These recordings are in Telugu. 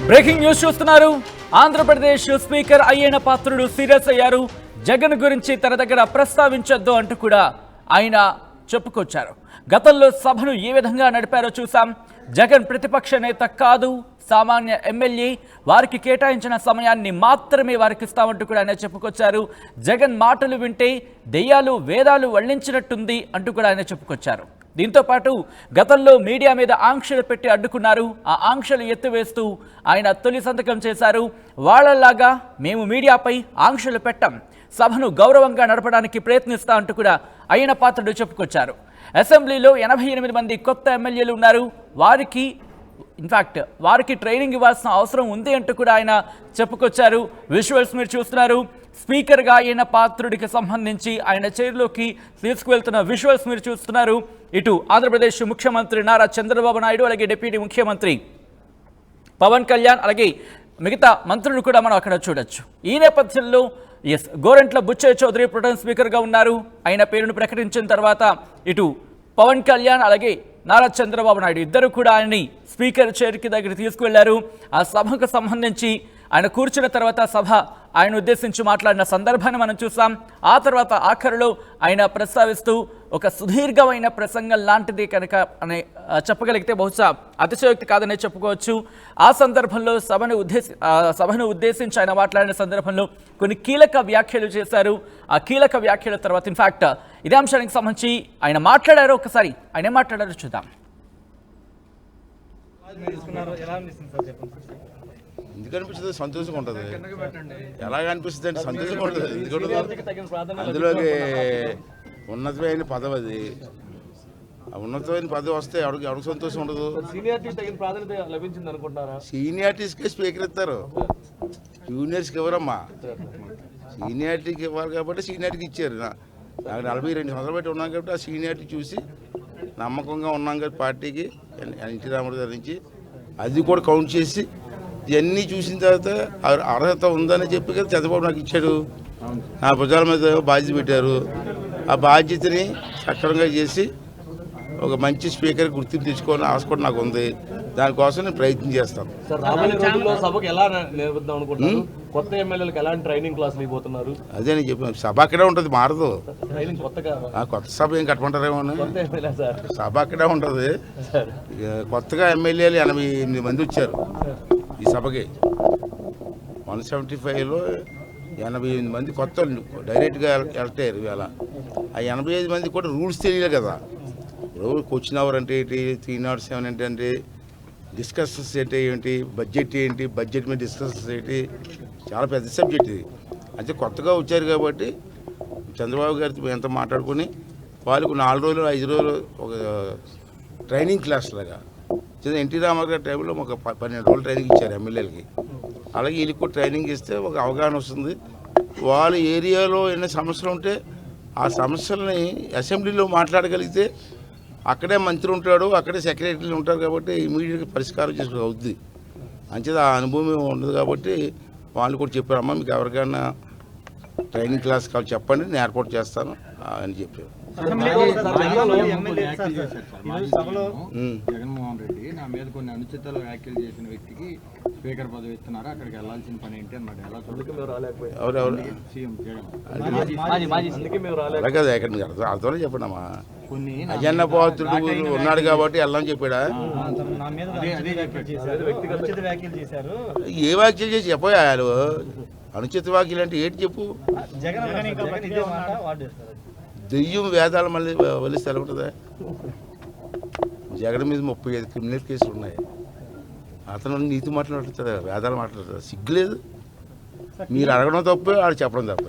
బ్రేకింగ్ న్యూస్ చూస్తున్నారు. ఆంధ్రప్రదేశ్ స్పీకర్ అయ్యన్న పాత్రుడు సీరియస్ అయ్యారు. జగన్ గురించి తన దగ్గర ప్రస్తావించొద్దు అంటూ కూడా ఆయన చెప్పుకొచ్చారు. గతంలో సభను ఏ విధంగా నడిపారో చూసాం. జగన్ ప్రతిపక్ష నేత కాదు, సామాన్య ఎమ్మెల్యే. వారికి కేటాయించిన సమయాన్ని మాత్రమే వారికి ఇస్తామంటూ కూడా ఆయన చెప్పుకొచ్చారు. జగన్ మాటలు వింటే దెయ్యాలు వేదాలు వల్లించినట్టుంది అంటూ కూడా ఆయన చెప్పుకొచ్చారు. దీంతో పాటు గతంలో మీడియా మీద ఆంక్షలు పెట్టి అడ్డుకున్నారు. ఆ ఆంక్షలు ఎత్తివేస్తూ ఆయన తొలి సంతకం చేశారు. వాళ్ళలాగా మేము మీడియాపై ఆంక్షలు పెట్టం, సభను గౌరవంగా నడపడానికి ప్రయత్నిస్తా అంటూ కూడా అయ్యన్న పాత్రుడు చెప్పుకొచ్చారు. అసెంబ్లీలో 88 మంది కొత్త ఎమ్మెల్యేలు ఉన్నారు. వారికి ట్రైనింగ్ ఇవ్వాల్సిన అవసరం ఉంది అంటూ కూడా ఆయన చెప్పుకొచ్చారు. విజువల్స్ మీరు చూస్తున్నారు. స్పీకర్గా అయ్యన్న పాత్రుడికి సంబంధించి ఆయన చైర్లోకి తీసుకువెళ్తున్న విజువల్స్ మీరు చూస్తున్నారు. ఇటు ఆంధ్రప్రదేశ్ ముఖ్యమంత్రి నారా చంద్రబాబు నాయుడు, అలాగే డిప్యూటీ ముఖ్యమంత్రి పవన్ కళ్యాణ్, అలాగే మిగతా మంత్రులు కూడా మనం అక్కడ చూడొచ్చు. ఈ నేపథ్యంలో గోరంట్ల బుచ్చయ్య చౌదరి ప్రొటెం స్పీకర్గా ఉన్నారు. ఆయన పేరును ప్రకటించిన తర్వాత ఇటు పవన్ కళ్యాణ్ అలాగే నారా చంద్రబాబు నాయుడు ఇద్దరు కూడా ఆయన్ని స్పీకర్ చైర్కి దగ్గర తీసుకువెళ్లారు. ఆ సభకు సంబంధించి ఆయన కూర్చున్న తర్వాత సభ ఆయన ఉద్దేశించి మాట్లాడిన సందర్భాన్ని మనం చూసాం. ఆ తర్వాత ఆఖరులో ఆయన ప్రస్తావిస్తూ ఒక సుదీర్ఘమైన ప్రసంగం లాంటిది కనుక అని చెప్పగలిగితే బహుశా అతిశయోక్తి కాదనే చెప్పుకోవచ్చు. ఆ సందర్భంలో సభను ఉద్దేశించి ఆయన మాట్లాడిన సందర్భంలో కొన్ని కీలక వ్యాఖ్యలు చేశారు. ఆ కీలక వ్యాఖ్యల తర్వాత ఇన్ఫాక్ట్ ఇదే అంశానికి సంబంధించి ఆయన మాట్లాడారో ఒకసారి ఆయన ఏం మాట్లాడారో చూద్దాం. ఎందుకు అనిపిస్తుంది? సంతోషంగా ఉంటుంది. ఎలాగ అనిపిస్తుంది అంటే సంతోషంగా ఉంటుంది. అందులోకి ఉన్నతమైన పదవి, అది ఉన్నతమైన పదవి వస్తే ఎవరికి సంతోషం ఉండదు. సీనియారిటీస్కే స్పీకర్ ఇస్తారు, జూనియర్స్కి ఇవ్వరమ్మా. సీనియారిటీకి ఇవ్వాలి కాబట్టి సీనియారిటీకి ఇచ్చారు. నాకు 42 సంవత్సరాలు బట్టి ఉన్నాం కాబట్టి ఆ సీనియారిటీ చూసి నమ్మకంగా ఉన్నాం కాబట్టి పార్టీకి ఎన్టీ రామారావు గారి నుంచి అది కూడా కౌంట్ చేసి ఇవన్నీ చూసిన తర్వాత అర్హత ఉందని చెప్పి కదా చంద్రబాబు నాకు ఇచ్చాడు. నా భుజాల మీద బాధ్యత పెట్టారు. ఆ బాధ్యతని సక్రమంగా చేసి ఒక మంచి స్పీకర్ గుర్తింపు తెచ్చుకోవాలని ఆశ కూడా నాకు ఉంది. దానికోసం నేను ప్రయత్నం చేస్తాను. అదే నేను చెప్పాను. సభ అక్కడే ఉంటుంది, మారదు. కొత్త సభ ఏం కట్టమంటారేమో. సభ అక్కడే ఉంటుంది. కొత్తగా ఎమ్మెల్యేలు 88 మంది వచ్చారు ఈ సభకి. 175లో 88 మంది కొత్త డైరెక్ట్గా ఎలక్ట్ అయ్యారు. ఇవాళ ఆ 85 మంది కూడా రూల్స్ తెలియలే కదా. ఇప్పుడు క్వశ్చన్ అవర్ అంటే ఏంటి, 307 అంటే డిస్కషన్స్ ఏంటి, బడ్జెట్ ఏంటి, బడ్జెట్ మీద డిస్కషన్స్ ఏంటి, చాలా పెద్ద సబ్జెక్ట్ ఇది. అంటే కొత్తగా వచ్చారు కాబట్టి చంద్రబాబు గారితో ఎంత మాట్లాడుకుని వాళ్ళకు 4 రోజులు 5 రోజులు ఒక ట్రైనింగ్ క్లాస్ లాగా ఎన్టీ రామారావు గారి టైంలో ఒక 12 రోజులు ట్రైనింగ్ ఇచ్చారు ఎమ్మెల్యేలకి. అలాగే వీళ్ళకి కూడా ట్రైనింగ్ ఇస్తే ఒక అవగాహన వస్తుంది. వాళ్ళ ఏరియాలో ఎన్ని సమస్యలు ఉంటే ఆ సమస్యలని అసెంబ్లీలో మాట్లాడగలిగితే అక్కడే మంత్రి ఉంటాడు, అక్కడే సెక్రటరీలు ఉంటారు కాబట్టి ఇమీడియట్గా పరిష్కారం చేసుకోవద్ది. అంచేది ఆ అనుభవం ఉండదు కాబట్టి వాళ్ళు కూడా చెప్పారు, అమ్మ మీకు ఎవరికైనా ట్రైనింగ్ క్లాస్ కావాలి చెప్పండి, నేను ఏర్పాటు చేస్తాను అని చెప్పారు. జగన్మోహన్ రెడ్డి నా మీద కొన్ని అనుచితాలు వ్యాఖ్యలు చేసిన వ్యక్తికి స్పీకర్ పదవి ఇస్తున్నారు, అక్కడికి వెళ్ళాల్సిన పని ఏంటి అన్నమాట. ఎలా అలాగే ఎక్కడికి అర్థం చెప్పండి అమ్మా. అయ్యన్న పాత్రుడు ఉన్నాడు కాబట్టి వెళ్ళని చెప్పాడా? ఏ వ్యాఖ్యలు చేసి చెప్పారు? అనుచిత వ్యాఖ్యలు అంటే ఏంటి చెప్పు. దెయ్యం వేదాలు మళ్ళీ వలిస్తే ఎలా ఉంటుందా? జగన్ మీద 35 క్రిమినల్ కేసులు ఉన్నాయి. అతను నీతి మాట్లాడుతుందా, వేదాలు మాట్లాడుతుందా? సిగ్గులేదు. మీరు అడగడం తప్పు, ఆడు చెప్పడం తప్పు.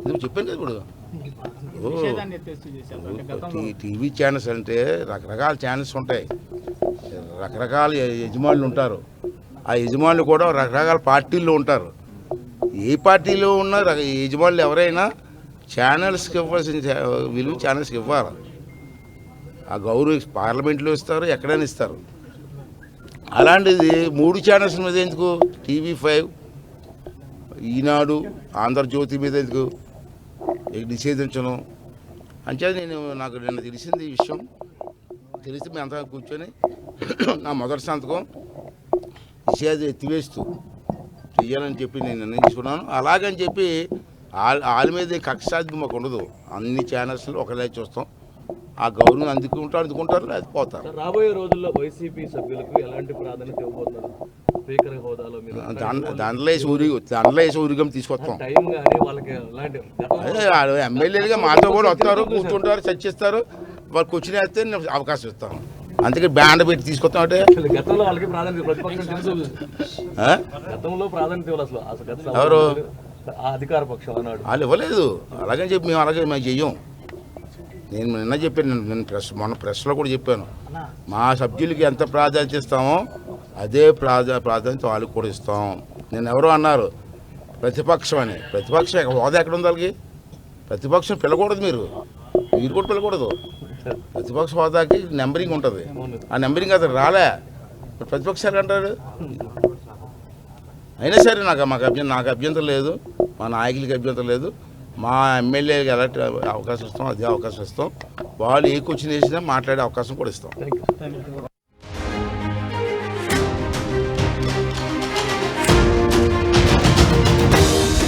నువ్వు చెప్పాను కదా ఇప్పుడు టీవీ ఛానల్స్ అంటే రకరకాల ఛానల్స్ ఉంటాయి, రకరకాల యజమానులు ఉంటారు. ఆ యజమానులు కూడా రకరకాల పార్టీల్లో ఉంటారు. ఏ పార్టీలో ఉన్న యజమానులు ఎవరైనా ఛానల్స్కి ఇవ్వాల్సిన విలువ ఛానల్స్కి ఇవ్వాలి. ఆ గౌరవం పార్లమెంట్లో ఇస్తారు, ఎక్కడైనా ఇస్తారు. అలాంటిది 3 ఛానల్స్ మీద ఎందుకు? TV5, ఈనాడు, ఆంధ్రజ్యోతి మీద ఎందుకు నిషేధించను? అంచేది నాకు నిన్న తెలిసింది ఈ విషయం. తెలిసి మేము అంతా కూర్చొని నా మొదటి సంతకం నిషేధం ఎత్తివేస్తూ చెయ్యాలని చెప్పి నేను నిర్ణయం తీసుకున్నాను. అలాగని చెప్పి వాళ్ళ మీద కక్ష సాధ్యం మాకు ఉండదు. అన్ని ఛానల్స్లో ఒకలే చూస్తాం. ఆ గౌరవం అందుకుంటారు లేదా పోతారు. రాబోయే రోజుల్లో వైసీపీ సభ్యులకు ఎలాంటి ప్రాధాన్యత ఇవ్వబోతున్నారు? స్పీకర్ హోదాలో మీరు దండలో వేసి ఊరిగం తీసుకొస్తాం. టైం కానీ వాళ్ళకి ఎలాంటి అదే ఎమ్మెల్యేలుగా మాతో కూడా వస్తారు, కూర్చుంటారు, చర్చిస్తారు. వాళ్ళు కూర్చుని వేస్తే నేను అవకాశం ఇస్తాను. అందుకే బ్యాండ్ పెట్టి తీసుకొస్తాం. అంటే గతంలో వాళ్ళకి ప్రాధాన్యత ప్రతిపక్షం తెలుసు, గతంలో ప్రాధాన్యత ఇవ్వాలి అసలు ఎవరు అధికార పక్షం అన్నాడు. వాళ్ళు ఇవ్వలేదు. అలాగని చెప్పి మేము అలాగే మేము చెయ్యం. నేను నిన్న చెప్పాను, నేను మొన్న ప్రెస్లో కూడా చెప్పాను. మా సభ్యులకి ఎంత ప్రాధాన్యత ఇస్తామో అదే ప్రాధాన్యత వాళ్ళకి కూడా ఇస్తాం. నేను ఎవరో అన్నారు ప్రతిపక్షం అని. ప్రతిపక్షం హోదా ఎక్కడ ఉంది వాళ్ళకి? ప్రతిపక్షం పిలకూడదు, మీరు కూడా పిలకూడదు. ప్రతిపక్ష హోదాకి నెంబరింగ్ ఉంటుంది. ఆ నెంబరింగ్ అతను రాలే, ప్రతిపక్షాలు అంటారు. అయినా సరే నాకు అభ్యంతరం లేదు, మా నాయకులకి అభ్యంతరం లేదు. మా ఎమ్మెల్యేకి ఎలాంటి అవకాశం ఇస్తాం అదే అవకాశం ఇస్తాం. వాళ్ళు ఏ క్వశ్చన్ వేసినా మాట్లాడే అవకాశం కూడా ఇస్తాం.